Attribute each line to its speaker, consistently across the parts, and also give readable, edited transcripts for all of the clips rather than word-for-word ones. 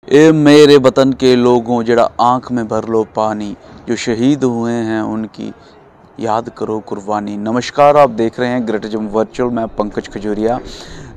Speaker 1: ए मेरे वतन के लोगों जड़ा आँख में भर लो पानी, जो शहीद हुए हैं उनकी याद करो कुर्बानी। नमस्कार, आप देख रहे हैं ग्रेटर जम्मू वर्चुअल। मैं पंकज खजूरिया।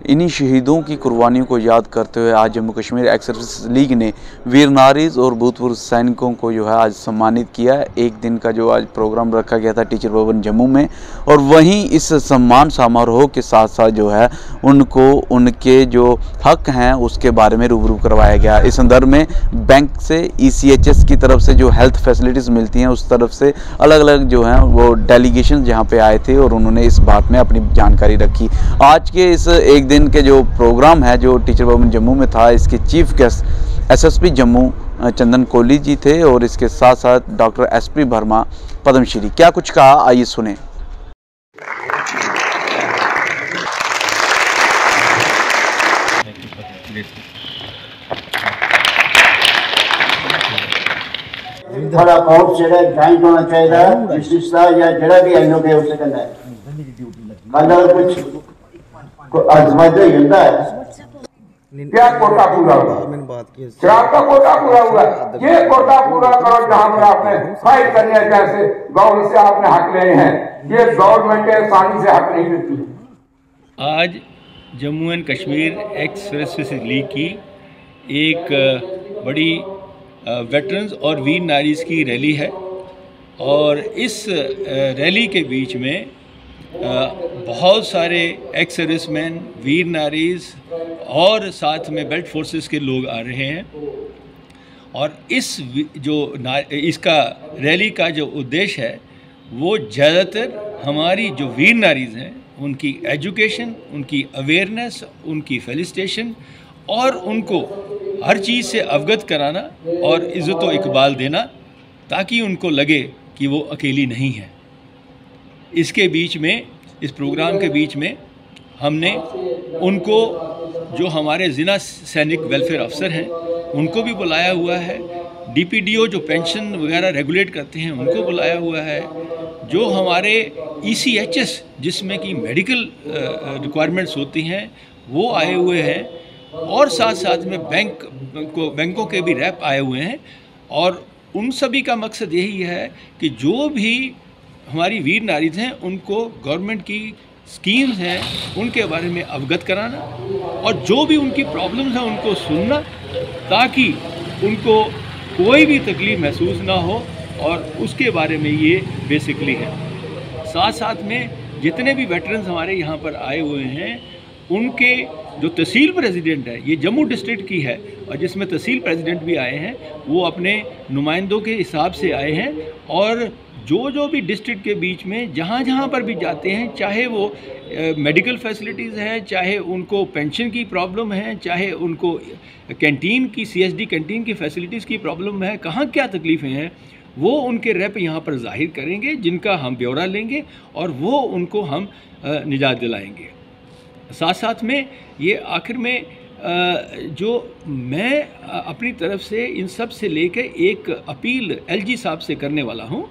Speaker 1: इन्हीं शहीदों की कुर्बानियों को याद करते हुए आज Jammu Kashmir ex service league ने वीर नारीज और भूतपूर्व सैनिकों को जो है आज सम्मानित किया है। एक दिन का जो आज प्रोग्राम रखा गया था टीचर भवन जम्मू में, और वहीं इस सम्मान समारोह के साथ साथ जो है उनको उनके जो हक हैं उसके बारे में रूबरू करवाया गया। इस संदर्भ में बैंक से ECHS की तरफ से जो हेल्थ फैसिलिटीज़ मिलती हैं उस तरफ से अलग अलग जो हैं वो डेलीगेशन जहाँ पे आए थे और उन्होंने इस बात में अपनी जानकारी रखी। आज के इस एक दिन के जो प्रोग्राम है जो टीचर भवन जम्मू में था, इसके चीफ गेस्ट SSP जम्मू चंदन कोहली जी थे और इसके साथ साथ डॉक्टर SP वर्मा पद्मश्री। क्या कुछ कहा, आइए सुने।
Speaker 2: थोड़ा अकाउंट जेड़ा ज्वाइंट होना चाहिए विशेषता या जड़ा भी आइनो के उससे करना है। मतलब कुछ आजमाइश होता है
Speaker 3: क्या कोटा पूरा हुआ, शराब का कोटा पूरा हुआ, ये कोटा पूरा करो जहाँ पर आपने फाइट करनी है, जैसे गवर्नमेंट से आपने हक लेने हैं, ये गवर्नमेंट आसानी से हक नहीं देती है।
Speaker 4: आज Jammu and Kashmir ex service league की एक बड़ी वेटरन्स और वीर नारीज़ की रैली है और इस रैली के बीच में बहुत सारे एक्स सर्विसमैन, वीर नारीज़ और साथ में बेल्ट फोर्सेस के लोग आ रहे हैं। और इसका रैली का जो उद्देश्य है वो ज़्यादातर हमारी जो वीर नारीज़ हैं उनकी एजुकेशन, उनकी अवेयरनेस, उनकी फेलिसिटेशन और उनको हर चीज़ से अवगत कराना और इज़्ज़त व इकबाल देना, ताकि उनको लगे कि वो अकेली नहीं है। इसके बीच में, इस प्रोग्राम के बीच में हमने उनको, जो हमारे ज़िला सैनिक वेलफेयर अफसर हैं उनको भी बुलाया हुआ है, DPDO जो पेंशन वगैरह रेगुलेट करते हैं उनको बुलाया हुआ है, जो हमारे ECHS जिसमें कि मेडिकल रिक्वायरमेंट्स होती हैं वो आए हुए हैं, और साथ साथ में बैंकों के भी रैप आए हुए हैं। और उन सभी का मकसद यही है कि जो भी हमारी वीर नारीज़ हैं उनको गवर्नमेंट की स्कीम्स हैं उनके बारे में अवगत कराना और जो भी उनकी प्रॉब्लम्स हैं उनको सुनना, ताकि उनको कोई भी तकलीफ़ महसूस ना हो, और उसके बारे में ये बेसिकली है। साथ साथ में जितने भी वेटरन्स हमारे यहाँ पर आए हुए हैं उनके जो तहसील प्रेसिडेंट है, ये जम्मू डिस्ट्रिक्ट की है और जिसमें तहसील प्रेसिडेंट भी आए हैं, वो अपने नुमाइंदों के हिसाब से आए हैं। और जो भी डिस्ट्रिक्ट के बीच में जहाँ पर भी जाते हैं, चाहे वो मेडिकल फैसिलिटीज़ हैं, चाहे उनको पेंशन की प्रॉब्लम है, चाहे उनको कैंटीन की CSD कैंटीन की फैसिलिटीज़ की प्रॉब्लम है, कहाँ क्या तकलीफ़ें हैं, वो उनके रेप यहाँ पर जाहिर करेंगे, जिनका हम ब्यौरा लेंगे और वो उनको हम निजात दिलाएंगे। साथ साथ में ये आखिर में जो मैं अपनी तरफ से इन सब से लेकर एक अपील LG साहब से करने वाला हूँ,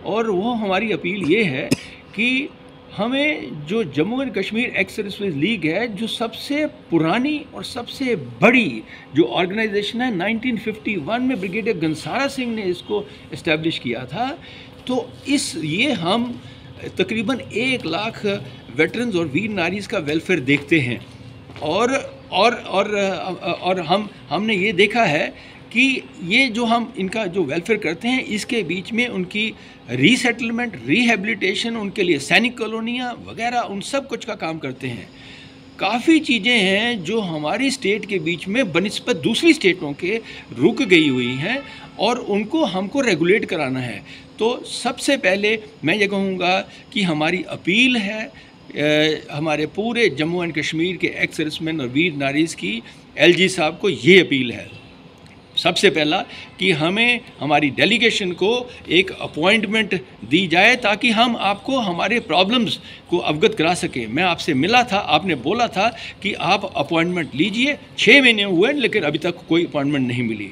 Speaker 4: और वो हमारी अपील ये है कि हमें जो Jammu and Kashmir ex service league है, जो सबसे पुरानी और सबसे बड़ी जो ऑर्गेनाइजेशन है, 1951 में ब्रिगेडियर घनसारा सिंह ने इसको इस्टेब्लिश किया था। तो ये हम तकरीबन 1 लाख वेटरन्स और वीर नारीज़ का वेलफेयर देखते हैं, और हमने ये देखा है कि ये जो हम इनका जो वेलफेयर करते हैं, इसके बीच में उनकी रीसेटलमेंट, रिहेबिलिटेशन, उनके लिए सैनिक कॉलोनियाँ वगैरह उन सब कुछ का काम करते हैं। काफ़ी चीज़ें हैं जो हमारी स्टेट के बीच में बनिस्बत दूसरी स्टेटों के रुक गई हुई हैं और उनको हमको रेगुलेट कराना है। तो सबसे पहले मैं ये कहूँगा कि हमारी अपील है हमारे पूरे जम्मू एंड कश्मीर के एक्स सर्विसमैन और वीर नारीज़ की, LG साहब को ये अपील है सबसे पहला कि हमें हमारी डेलीगेशन को एक अपॉइंटमेंट दी जाए, ताकि हम आपको हमारे प्रॉब्लम्स को अवगत करा सकें। मैं आपसे मिला था, आपने बोला था कि आप अपॉइंटमेंट लीजिए, 6 महीने हुए लेकिन अभी तक कोई अपॉइंटमेंट नहीं मिली।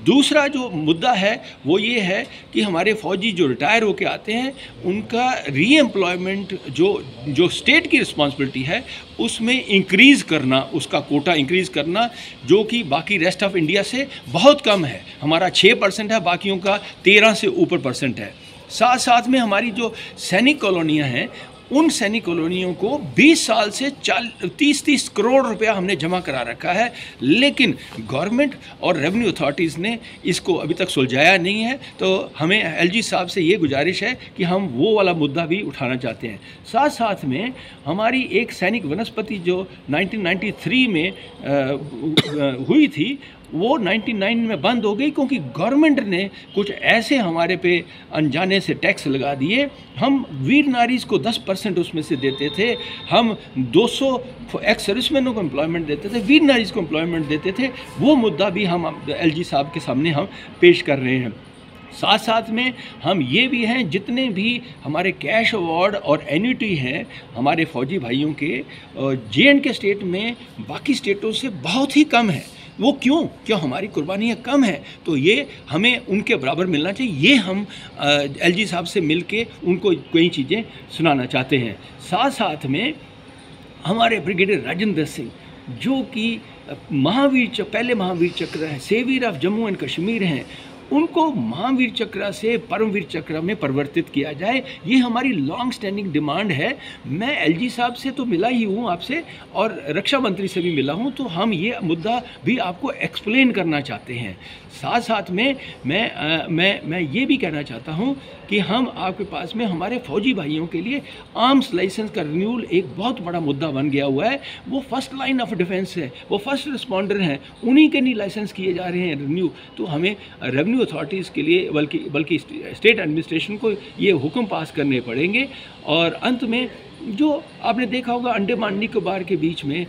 Speaker 4: दूसरा जो मुद्दा है वो ये है कि हमारे फ़ौजी जो रिटायर होकर आते हैं उनका रीएम्प्लॉयमेंट जो स्टेट की रिस्पॉन्सिबिलिटी है उसमें इंक्रीज़ करना, उसका कोटा इंक्रीज़ करना, जो कि बाकी रेस्ट ऑफ इंडिया से बहुत कम है। हमारा 6% है, बाकियों का 13 से ऊपर % है। साथ साथ में हमारी जो सैनिक कॉलोनियाँ हैं, उन सैनिक कॉलोनियों को 20 साल से 30 करोड़ रुपया हमने जमा करा रखा है, लेकिन गवर्नमेंट और रेवेन्यू अथॉरिटीज़ ने इसको अभी तक सुलझाया नहीं है। तो हमें एलजी साहब से ये गुजारिश है कि हम वो वाला मुद्दा भी उठाना चाहते हैं। साथ साथ में हमारी एक सैनिक वनस्पति जो 1993 में हुई थी, वो 99 में बंद हो गई, क्योंकि गवर्नमेंट ने कुछ ऐसे हमारे पे अनजाने से टैक्स लगा दिए। हम वीर नारीज़ को 10% उसमें से देते थे, हम 200 एक्स सर्विसमैनों को एम्प्लॉयमेंट देते थे, वीर नारीज़ को एम्प्लॉयमेंट देते थे। वो मुद्दा भी हम एलजी साहब के सामने हम पेश कर रहे हैं। साथ साथ में हम ये भी हैं, जितने भी हमारे कैश अवार्ड और एन्युटी हैं हमारे फ़ौजी भाइयों के, J&K स्टेट में बाकी स्टेटों से बहुत ही कम है। वो क्यों हमारी कुर्बानियाँ कम हैं, तो ये हमें उनके बराबर मिलना चाहिए। ये हम एलजी साहब से मिल के उनको कई चीज़ें सुनाना चाहते हैं। साथ साथ में हमारे ब्रिगेडियर राजेंद्र सिंह, जो कि पहले महावीर चक्र हैं, saviour of Jammu and Kashmir हैं, उनको महावीर चक्र से परमवीर चक्र में परिवर्तित किया जाए। ये हमारी लॉन्ग स्टैंडिंग डिमांड है। मैं एलजी साहब से तो मिला ही हूँ आपसे, और रक्षा मंत्री से भी मिला हूँ, तो हम ये मुद्दा भी आपको एक्सप्लेन करना चाहते हैं। साथ साथ में मैं ये भी कहना चाहता हूँ कि हम आपके पास में हमारे फ़ौजी भाइयों के लिए आर्म्स लाइसेंस का रिन्यूअल एक बहुत बड़ा मुद्दा बन गया हुआ है। वो फर्स्ट लाइन ऑफ डिफेंस है, वो फर्स्ट रिस्पॉन्डर हैं, उन्हीं के नहीं लाइसेंस किए जा रहे हैं रिन्यू। तो हमें रेवेन्यू अथॉरिटीज़ के लिए बल्कि स्टेट एडमिनिस्ट्रेशन को ये हुक्म पास करने पड़ेंगे। और अंत में जो आपने देखा होगा, अंडमान निकोबार के बीच में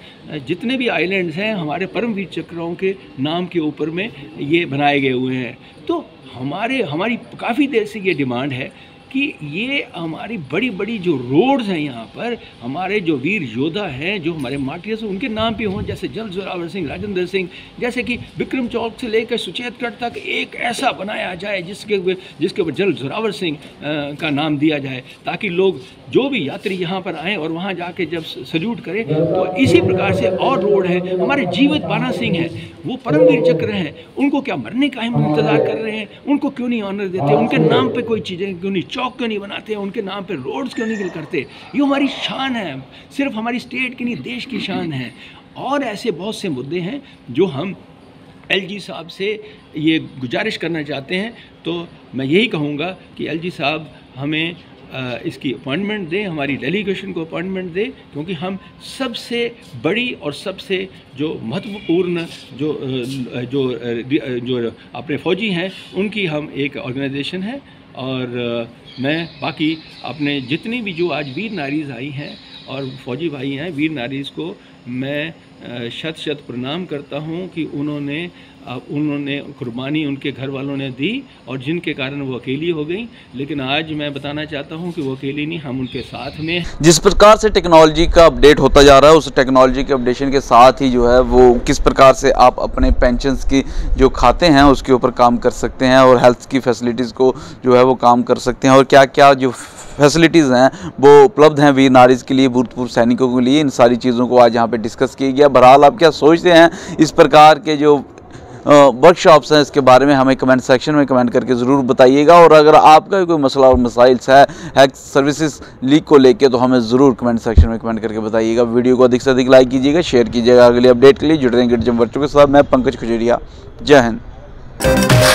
Speaker 4: जितने भी आइलैंड्स हैं हमारे परमवीर चक्रों के नाम के ऊपर में ये बनाए गए हुए हैं। तो हमारी काफ़ी देर से ये डिमांड है कि ये हमारी बड़ी बड़ी जो रोड्स हैं यहाँ पर, हमारे जो वीर योद्धा हैं, जो हमारे मार्टियर्स हैं, उनके नाम पे हों, जैसे जल जोरावर सिंह, राजेंद्र सिंह, जैसे कि विक्रम चौक से लेकर सुचेतगढ़ तक एक ऐसा बनाया जाए जिसके ऊपर जल जोरावर सिंह का नाम दिया जाए, ताकि लोग जो भी यात्री यहाँ पर आएँ और वहाँ जाके जब सल्यूट करें। तो इसी प्रकार से और रोड है, हमारे जीवित बाना सिंह हैं, वो परमवीर चक्र हैं, उनको क्या मरने का हम इंतज़ार कर रहे हैं? उनको क्यों नहीं ऑनर देते? उनके नाम पे कोई चीज़ें क्यों नहीं, चौक क्यों नहीं बनाते? उनके नाम पे रोड्स क्यों नहीं करते? ये हमारी शान है, सिर्फ हमारी स्टेट की नहीं, देश की शान है। और ऐसे बहुत से मुद्दे हैं जो हम एलजी साहब से ये गुजारिश करना चाहते हैं। तो मैं यही कहूँगा कि एलजी साहब हमें इसकी अपॉइंटमेंट दें, हमारी डेलीगेशन को अपॉइंटमेंट दें, क्योंकि हम सबसे बड़ी और सबसे जो महत्वपूर्ण जो अपने फ़ौजी हैं उनकी हम एक ऑर्गेनाइजेशन है। और मैं बाकी अपने जितनी भी जो आज वीर नारीज़ आई हैं और फ़ौजी भाई हैं, वीर नारीज़ को मैं शत प्रणाम करता हूं कि उन्होंने कुर्बानी उनके घर वालों ने दी, और जिनके कारण वो अकेली हो गई। लेकिन आज मैं बताना चाहता हूं कि वो अकेली नहीं, हम उनके साथ में।
Speaker 1: जिस प्रकार से टेक्नोलॉजी का अपडेट होता जा रहा है, उस टेक्नोलॉजी के अपडेशन के साथ ही जो है वो किस प्रकार से आप अपने पेंशन्स की जो खाते हैं उसके ऊपर काम कर सकते हैं, और हेल्थ की फैसिलिटीज़ को जो है वो काम कर सकते हैं, और क्या क्या जो फैसिलिटीज़ हैं वो उपलब्ध हैं वीर नारीज़ के लिए, भूतपूर्व सैनिकों के लिए। इन सारी चीज़ों को आज यहाँ पे डिस्कस किया गया। बहरहाल आप क्या सोचते हैं इस प्रकार के जो वर्कशॉप्स हैं, इसके बारे में हमें कमेंट सेक्शन में कमेंट करके ज़रूर बताइएगा। और अगर आपका कोई मसला और मसाइल है हेल्थ सर्विसेज लीक को लेके, तो हमें ज़रूर कमेंट सेक्शन में कमेंट करके बताइएगा। वीडियो को अधिक से अधिक लाइक कीजिएगा, शेयर कीजिएगा। अगले अपडेट के लिए जुड़ रहेंगे ग्रेट जम वर्चुअल के साथ। मैं पंकज खजूरिया। जय हिंद।